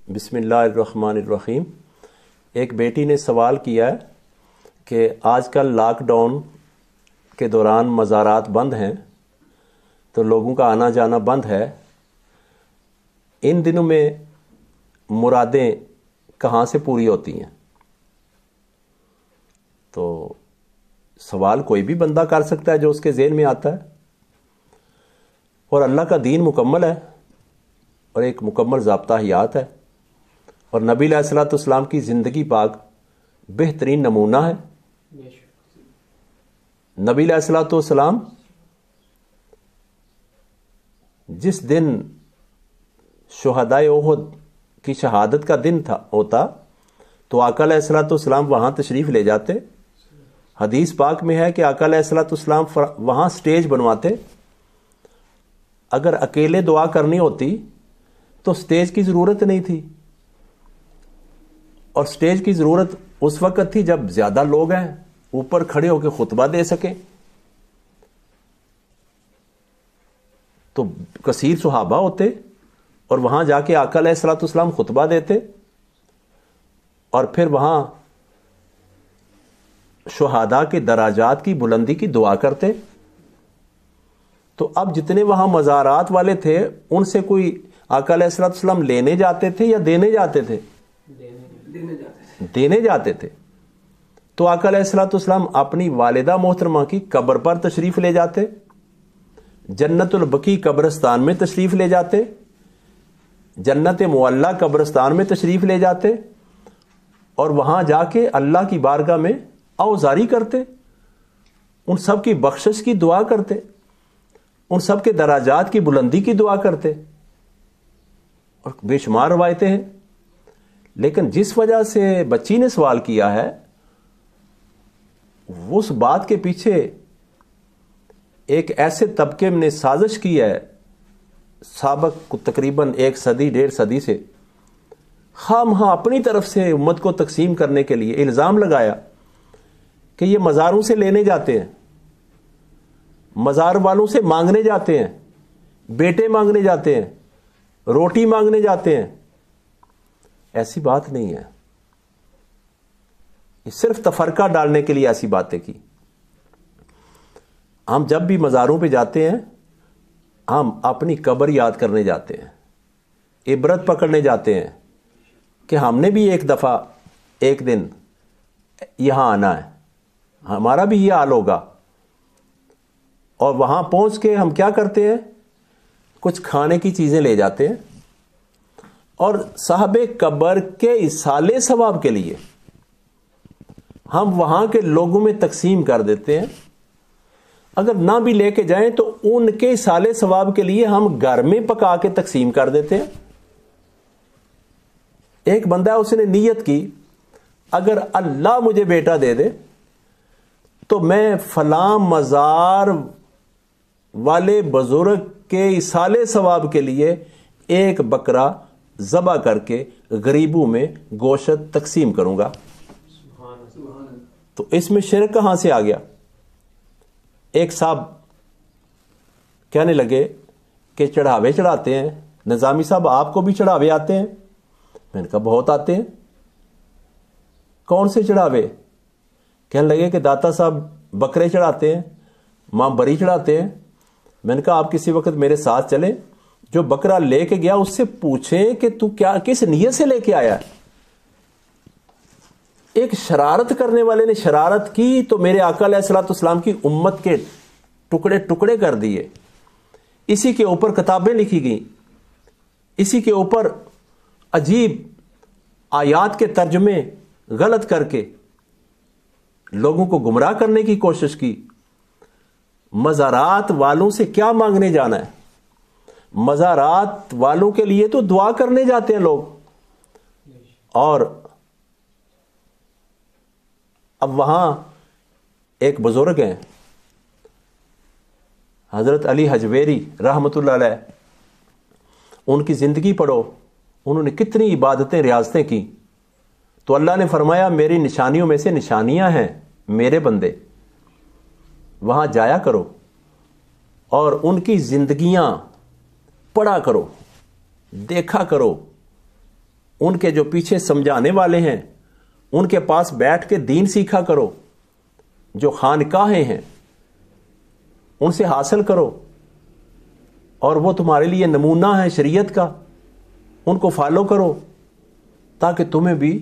بسم اللہ الرحمن الرحیم۔ ایک بیٹی نے سوال کیا ہے کہ آج کل لاک ڈاؤن کے دوران مزارات بند ہیں تو لوگوں کا آنا جانا بند ہے، ان دنوں میں مرادیں کہاں سے پوری ہوتی ہیں؟ تو سوال کوئی بھی بندہ کر سکتا ہے جو اس کے ذہن میں آتا ہے، اور اللہ کا دین مکمل ہے اور ایک مکمل ضابطہ حیات ہے، اور نبی علیہ الصلوۃ والسلام کی زندگی پاک بہترین نمونہ ہے۔ نبی علیہ الصلوۃ والسلام جس دن شہدائے احد کی شہادت کا دن ہوتا تو آقا علیہ الصلوۃ والسلام وہاں تشریف لے جاتے۔ حدیث پاک میں ہے کہ آقا علیہ الصلوۃ والسلام وہاں سٹیج بنواتے، اگر اکیلے دعا کرنی ہوتی تو سٹیج کی ضرورت نہیں تھی، اور سٹیج کی ضرورت اس وقت تھی جب زیادہ لوگ ہیں اوپر کھڑے ہو کے خطبہ دے سکیں، تو کثیر صحابہ ہوتے اور وہاں جا کے آقا علیہ الصلوۃ والسلام خطبہ دیتے، اور پھر وہاں شہداء کے دراجات کی بلندی کی دعا کرتے۔ تو اب جتنے وہاں مزارات والے تھے ان سے کوئی آقا علیہ الصلوۃ والسلام لینے جاتے تھے یا دینے جاتے تھے؟ دینے جاتے تھے۔ تو آقا علیہ الصلوۃ والسلام اپنی والدہ محترمہ کی قبر پر تشریف لے جاتے، جنت البقیع قبرستان میں تشریف لے جاتے، جنت معلیٰ قبرستان میں تشریف لے جاتے، اور وہاں جا کے اللہ کی بارگاہ میں آوزاری کرتے، ان سب کی بخشش کی دعا کرتے، ان سب کے دراجات کی بلندی کی دعا کرتے، اور بے شمار روایتیں ہیں۔ لیکن جس وجہ سے بچی نے سوال کیا ہے، اس بات کے پیچھے ایک ایسے طبقے نے سازش کی ہے سابق تقریباً 1 صدی 1.5 صدی سے، خواہ اپنی طرف سے امت کو تقسیم کرنے کے لیے الزام لگایا کہ یہ مزاروں سے لینے جاتے ہیں، مزار والوں سے مانگنے جاتے ہیں، بیٹے مانگنے جاتے ہیں، روٹی مانگنے جاتے ہیں۔ ایسی بات نہیں ہے، یہ صرف تفرقہ ڈالنے کے لیے ایسی باتیں کی۔ ہم جب بھی مزاروں پہ جاتے ہیں ہم اپنی قبر یاد کرنے جاتے ہیں، عبرت پکڑنے جاتے ہیں کہ ہم نے بھی ایک دفعہ ایک دن یہاں آنا ہے، ہمارا بھی یہ حال ہوگا۔ اور وہاں پہنچ کے ہم کیا کرتے ہیں؟ کچھ کھانے کی چیزیں لے جاتے ہیں، اور صاحب قبر کے ایصال ثواب کے لیے ہم وہاں کے لوگوں میں تقسیم کر دیتے ہیں۔ اگر نہ بھی لے کے جائیں تو ان کے ایصال ثواب کے لیے ہم گھر میں پکا کے تقسیم کر دیتے ہیں۔ ایک بندہ اس نے نیت کی، اگر اللہ مجھے بیٹا دے دے تو میں فلاں مزار والے بزرگ کے ایصال ثواب کے لیے ایک بکرا ذبح کر کے غریبوں میں گوشت تقسیم کروں گا۔ تو اس میں شرک کہاں سے آ گیا؟ ایک صاحب کہنے لگے کہ چڑھاوے چڑھاتے ہیں، نظامی صاحب آپ کو بھی چڑھاوے آتے ہیں؟ میں نے کہا بہت آتے ہیں۔ کون سے چڑھاوے؟ کہنے لگے کہ داتا صاحب بکرے چڑھاتے ہیں، ماں بری چڑھاتے ہیں۔ میں نے کہا آپ کسی وقت میرے ساتھ چلیں، جو بکرا لے کے گیا اس سے پوچھیں کہ تو کیا کس نیت سے لے کے آیا ہے۔ ایک شرارت کرنے والے نے شرارت کی تو میرے آقا علیہ الصلوۃ والسلام کی امت کے ٹکڑے ٹکڑے کر دیے، اسی کے اوپر کتابیں لکھی گئیں، اسی کے اوپر عجیب آیات کے ترجمے غلط کر کے لوگوں کو گمراہ کرنے کی کوشش کی۔ مزارات والوں سے کیا مانگنے جانا ہے؟ مزارات والوں کے لیے تو دعا کرنے جاتے ہیں لوگ، اور اب وہاں ایک بزرگ ہیں حضرت علی حجویری رحمۃ اللہ علیہ، ان کی زندگی پڑھو، انہوں نے کتنی عبادتیں ریاضتیں کی۔ تو اللہ نے فرمایا میری نشانیوں میں سے نشانیاں ہیں میرے بندے، وہاں جایا کرو اور ان کی زندگیاں پڑھا کرو، دیکھا کرو ان کے جو پیچھے سمجھانے والے ہیں ان کے پاس بیٹھ کے دین سیکھا کرو، جو خانقاہیں ہیں ان سے حاصل کرو، اور وہ تمہارے لیے نمونہ ہے شریعت کا، ان کو فالو کرو تاکہ تمہیں بھی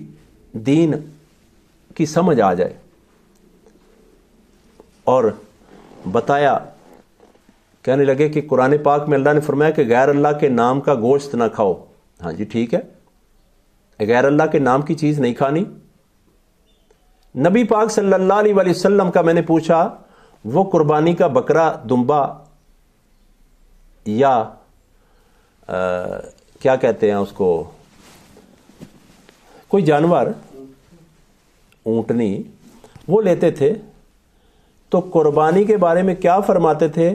دین کی سمجھ آ جائے۔ اور بتایا، کہنے لگے کہ قرآن پاک میں اللہ نے فرمایا کہ غیر اللہ کے نام کا گوشت نہ کھاؤ۔ ہاں جی ٹھیک ہے، غیر اللہ کے نام کی چیز نہیں کھانی۔ نبی پاک صلی اللہ علیہ وآلہ وسلم کا میں نے پوچھا، وہ قربانی کا بکرا، دمبا یا کیا کہتے ہیں اس کو، کوئی جانور، اونٹنی، وہ لیتے تھے تو قربانی کے بارے میں کیا فرماتے تھے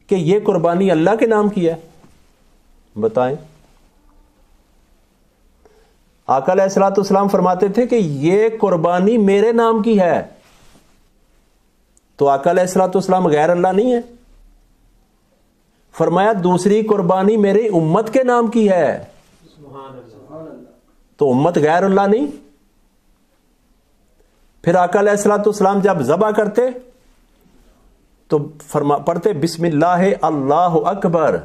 کہ یہ قربانی اللہ کے نام کی ہے؟ بتائیں۔ آقا علیہ الصلوۃ والسلام فرماتے تھے کہ یہ قربانی میرے نام کی ہے، تو آقا علیہ الصلوۃ والسلام غیر اللہ نہیں ہے؟ فرمایا دوسری قربانی میری امت کے نام کی ہے، تو امت غیر اللہ نہیں؟ پھر آقا علیہ الصلوۃ والسلام جب ذبح کرتے تو پڑھتے بسم اللہ اللہ اکبر،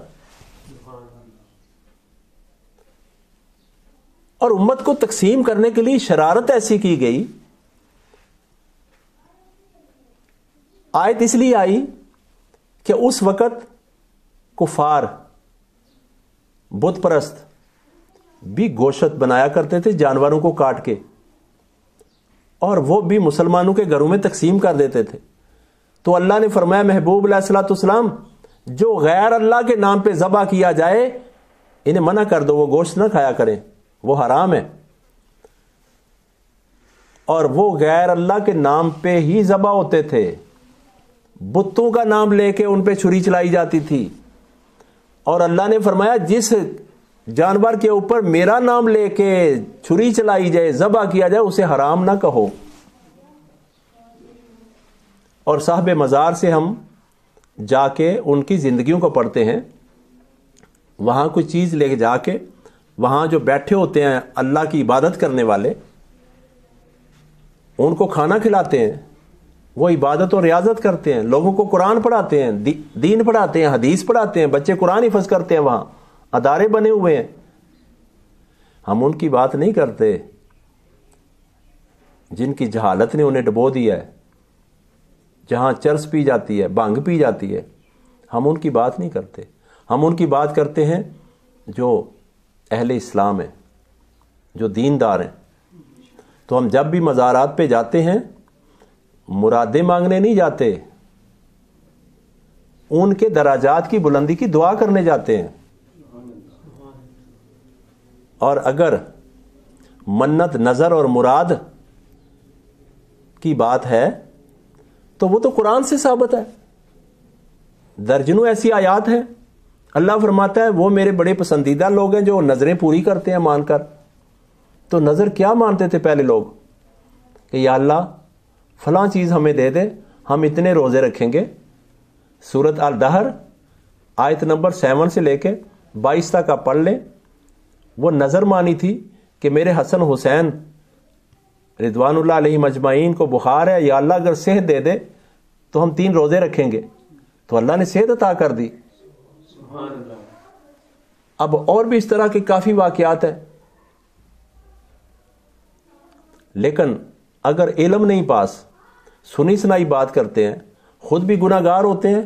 اور امت کو تقسیم کرنے کے لیے شرارت ایسی کی گئی۔ آیت اس لیے آئی کہ اس وقت کفار، بت پرست بھی گوشت بنایا کرتے تھے جانوروں کو کاٹ کے، اور وہ بھی مسلمانوں کے گھروں میں تقسیم کر دیتے تھے۔ تو اللہ نے فرمایا محبوب علیہ الصلوۃ والسلام جو غیر اللہ کے نام پہ ذبح کیا جائے انہیں منع کر دو، وہ گوشت نہ کھایا کریں، وہ حرام ہے۔ اور وہ غیر اللہ کے نام پہ ہی ذبح ہوتے تھے، بتوں کا نام لے کے ان پہ چھری چلائی جاتی تھی، اور اللہ نے فرمایا جس جانور کے اوپر میرا نام لے کے چھری چلائی جائے، ذبح کیا جائے، اسے حرام نہ کہو۔ اور صاحب مزار سے ہم جا کے ان کی زندگیوں کو پڑھتے ہیں، وہاں کوئی چیز لے کے جا کے وہاں جو بیٹھے ہوتے ہیں اللہ کی عبادت کرنے والے، ان کو کھانا کھلاتے ہیں، وہ عبادت اور ریاضت کرتے ہیں، لوگوں کو قرآن پڑھاتے ہیں، دین پڑھاتے ہیں، حدیث پڑھاتے ہیں، بچے قرآن حفظ کرتے ہیں، وہاں ادارے بنے ہوئے ہیں۔ ہم ان کی بات نہیں کرتے جن کی جہالت نے انہیں ڈبو دیا ہے، جہاں چرس پی جاتی ہے، بھنگ پی جاتی ہے، ہم ان کی بات نہیں کرتے۔ ہم ان کی بات کرتے ہیں جو اہل اسلام ہیں، جو دیندار ہیں۔ تو ہم جب بھی مزارات پہ جاتے ہیں مرادیں مانگنے نہیں جاتے، ان کے درجات کی بلندی کی دعا کرنے جاتے ہیں۔ اور اگر منت، نظر اور مراد کی بات ہے تو وہ تو قرآن سے ثابت ہے، درجنوں ایسی آیات ہیں۔ اللہ فرماتا ہے وہ میرے بڑے پسندیدہ لوگ ہیں جو نظریں پوری کرتے ہیں مان کر۔ تو نظر کیا مانتے تھے پہلے لوگ کہ یا اللہ فلاں چیز ہمیں دے دے، ہم اتنے روزے رکھیں گے۔ سورۃ الدہر آیت نمبر 7 سے لے کے 22 تک آپ پڑھ لیں، وہ نظر مانی تھی کہ میرے حسن حسین رضوان اللہ علیہ مجمعین کو بخار ہے، یا اللہ اگر صحت دے دے تو ہم 3 روزے رکھیں گے، تو اللہ نے صحت عطا کر دی۔ اب اور بھی اس طرح کے کافی واقعات ہیں، لیکن اگر علم نہیں پاس، سنی سنائی بات کرتے ہیں، خود بھی گناہ گار ہوتے ہیں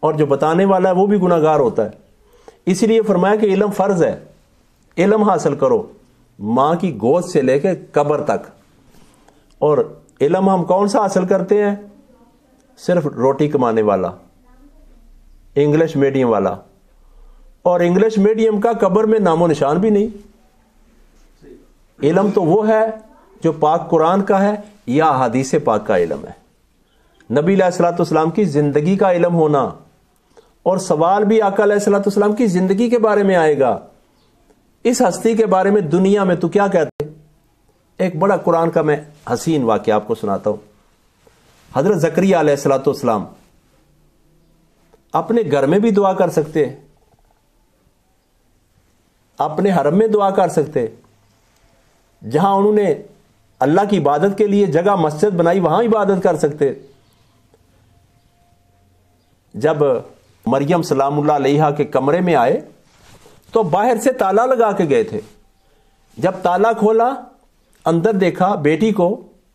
اور جو بتانے والا ہے وہ بھی گناہ گار ہوتا ہے۔ اسی لیے فرمایا کہ علم فرض ہے، علم حاصل کرو ماں کی گود سے لے کے قبر تک۔ اور علم ہم کون سا حاصل کرتے ہیں؟ صرف روٹی کمانے والا، انگلش میڈیم والا، اور انگلش میڈیم کا قبر میں نام و نشان بھی نہیں۔ علم تو وہ ہے جو پاک قرآن کا ہے یا حدیث پاک کا علم ہے، نبی علیہ الصلوۃ والسلام کی زندگی کا علم ہونا۔ اور سوال بھی آقا علیہ الصلوۃ والسلام کی زندگی کے بارے میں آئے گا، اس ہستی کے بارے میں دنیا میں تو کیا کہتے ہیں۔ ایک بڑا قرآن کا میں حسین واقعہ آپ کو سناتا ہوں۔ حضرت زکریا علیہ الصلوۃ والسلام اپنے گھر میں بھی دعا کر سکتے، اپنے حرم میں دعا کر سکتے، جہاں انہوں نے اللہ کی عبادت کے لیے جگہ مسجد بنائی وہاں عبادت کر سکتے. جب مریم سلام اللہ علیہا کے کمرے میں آئے تو باہر سے تالا لگا کے گئے تھے. جب تالا کھولا اندر دیکھا بیٹی کو,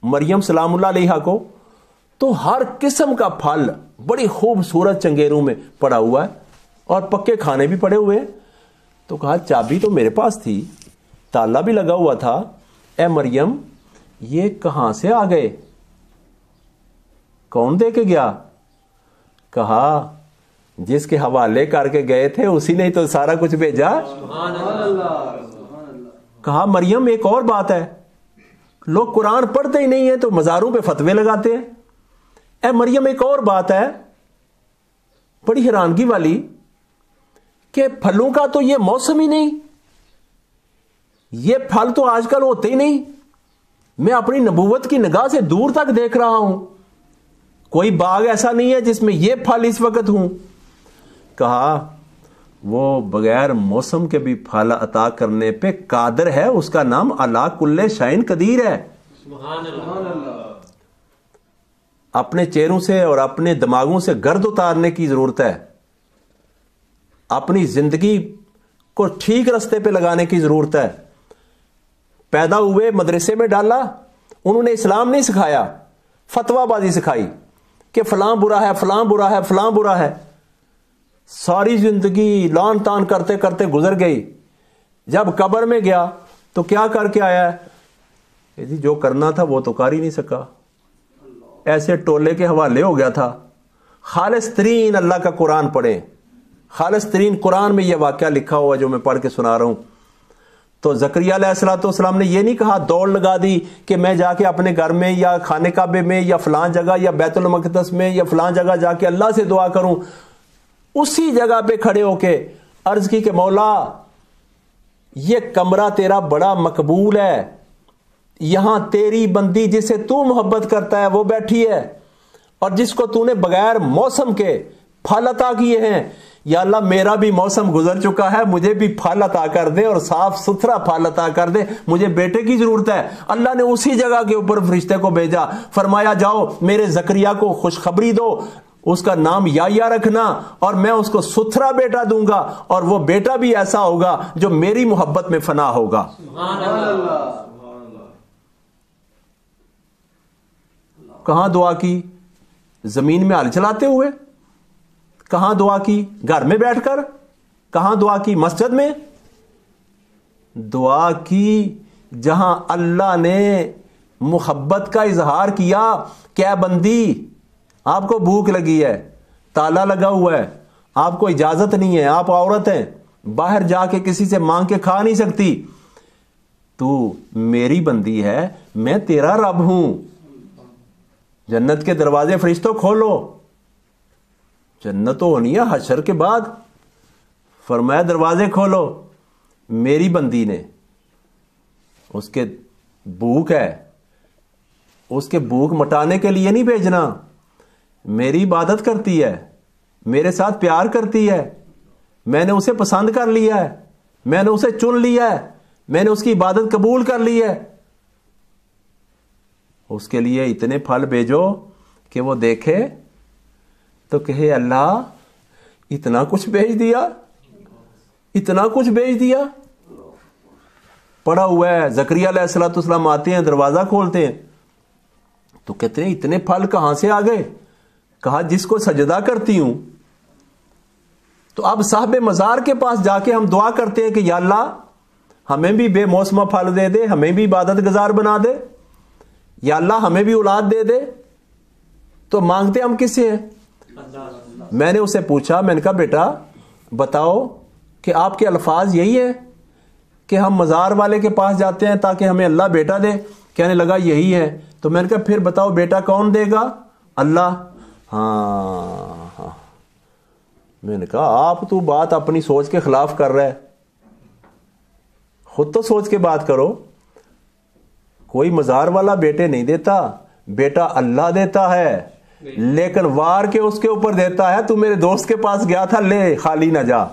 مریم سلام اللہ علیہا کو, تو ہر قسم کا پھل بڑی خوبصورت چنگیروں میں پڑا ہوا ہے اور پکے کھانے بھی پڑے ہوئے. تو کہا چابی تو میرے پاس تھی, تالا بھی لگا ہوا تھا, اے مریم یہ کہاں سے آ گئے, کون دے کے گیا؟ کہا جس کے حوالے کر کے گئے تھے اسی نے تو سارا کچھ بھیجا. کہا مریم ایک اور بات ہے, لوگ قرآن پڑھتے ہی نہیں ہیں تو مزاروں پہ فتوے لگاتے ہیں. اے مریم ایک اور بات ہے بڑی حیرانگی والی, کہ پھلوں کا تو یہ موسم ہی نہیں, یہ پھل تو آج کل ہوتے ہی نہیں. میں اپنی نبوت کی نگاہ سے دور تک دیکھ رہا ہوں, کوئی باغ ایسا نہیں ہے جس میں یہ پھل اس وقت ہوں. کہا وہ بغیر موسم کے بھی پھل عطا کرنے پہ قادر ہے, اس کا نام علی کل شیء قدیر ہے. سبحان اللہ. اپنے چہروں سے اور اپنے دماغوں سے گرد اتارنے کی ضرورت ہے, اپنی زندگی کو ٹھیک رستے پہ لگانے کی ضرورت ہے. پیدا ہوئے مدرسے میں ڈالا, انہوں نے اسلام نہیں سکھایا, فتویٰ بازی سکھائی کہ فلاں برا ہے, فلاں برا ہے, فلاں برا ہے. ساری زندگی لان تان کرتے کرتے گزر گئی. جب قبر میں گیا تو کیا کر کے آیا ہے؟ جی جو کرنا تھا وہ تو کر ہی نہیں سکا, ایسے ٹولے کے حوالے ہو گیا تھا. خالص ترین اللہ کا قرآن پڑھیں, خالص ترین قرآن میں یہ واقعہ لکھا ہوا جو میں پڑھ کے سنا رہا ہوں. تو زکریا علیہ السلام نے یہ نہیں کہا دوڑ لگا دی کہ میں جا کے اپنے گھر میں یا خانے کعبے میں یا فلاں جگہ یا بیت المقدس میں یا فلاں جگہ جا کے اللہ سے دعا کروں. اسی جگہ پہ کھڑے ہو کے عرض کی کہ مولا یہ کمرہ تیرا بڑا مقبول ہے, یہاں تیری بندی جسے تو محبت کرتا ہے وہ بیٹھی ہے, اور جس کو تو نے بغیر موسم کے پھل عطا کیے ہیں, یا اللہ میرا بھی موسم گزر چکا ہے, مجھے بھی پھل عطا کر دے اور صاف ستھرا پھل عطا کر دے, مجھے بیٹے کی ضرورت ہے. اللہ نے اسی جگہ کے اوپر فرشتے کو بھیجا, فرمایا جاؤ میرے زکریا کو خوشخبری دو, اس کا نام یا رکھنا, اور میں اس کو ستھرا بیٹا دوں گا, اور وہ بیٹا بھی ایسا ہوگا جو میری محبت میں فنا ہوگا. سبحان اللہ. کہاں دعا کی؟ زمین میں ہل چلاتے ہوئے. کہاں دعا کی؟ گھر میں بیٹھ کر. کہاں دعا کی؟ مسجد میں. دعا کی جہاں اللہ نے محبت کا اظہار کیا کہ اے بندی آپ کو بھوک لگی ہے, تالا لگا ہوا ہے, آپ کو اجازت نہیں ہے, آپ عورت ہیں, باہر جا کے کسی سے مانگ کے کھا نہیں سکتی, تو میری بندی ہے, میں تیرا رب ہوں, جنت کے دروازے فرشتوں کھولو. جنت تو ہونی ہے حشر کے بعد. فرمایا دروازے کھولو. میری بندی نے, اس کے بھوک ہے, اس کے بھوک مٹانے کے لیے نہیں بھیجنا, میری عبادت کرتی ہے, میرے ساتھ پیار کرتی ہے, میں نے اسے پسند کر لیا ہے, میں نے اسے چن لیا ہے, میں نے اس کی عبادت قبول کر لی ہے. اس کے لیے اتنے پھل بھیجو کہ وہ دیکھے تو کہے اللہ اتنا کچھ بھیج دیا, اتنا کچھ بھیج دیا. پڑا ہوا ہے زکریا علیہ السلام آتے ہیں, دروازہ کھولتے ہیں تو کہتے ہیں اتنے پھل کہاں سے آ گئے؟ کہا جس کو سجدہ کرتی ہوں. تو اب صاحب مزار کے پاس جا کے ہم دعا کرتے ہیں کہ یا اللہ ہمیں بھی بے موسمہ پھل دے دے, ہمیں بھی عبادت گزار بنا دے, یا اللہ ہمیں بھی اولاد دے دے. تو مانگتے ہم کس سے ہیں؟ میں نے اسے پوچھا, میں نے کہا بیٹا بتاؤ کہ آپ کے الفاظ یہی ہے کہ ہم مزار والے کے پاس جاتے ہیں تاکہ ہمیں اللہ بیٹا دے؟ کہنے لگا یہی ہے. تو میں نے کہا پھر بتاؤ بیٹا کون دے گا؟ اللہ. ہاں. میں نے کہا آپ تو بات اپنی سوچ کے خلاف کر رہا ہے, خود تو سوچ کے بات کرو. کوئی مزار والا بیٹے نہیں دیتا, بیٹا اللہ دیتا ہے, لیکن وار کے اس کے اوپر دیتا ہے. تو میرے دوست کے پاس گیا تھا, لے خالی نہ جا.